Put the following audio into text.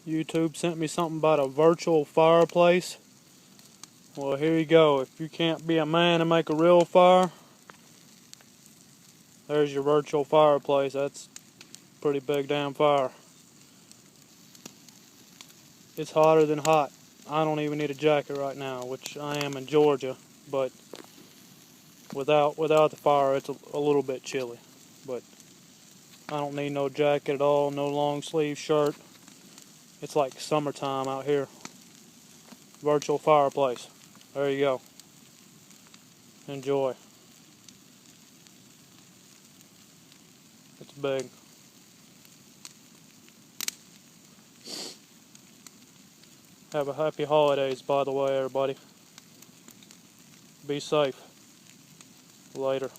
YouTube sent me something about a virtual fireplace. Well, here you go. If you can't be a man and make a real fire, there's your virtual fireplace. That's a pretty big damn fire. It's hotter than hot. I don't even need a jacket right now, which I am in Georgia, but without the fire, it's a little bit chilly. But I don't need no jacket at all, no long sleeve shirt. It's like summertime out here. Virtual fireplace. There you go. Enjoy. It's big. Have a happy holidays, by the way, everybody. Be safe. Later.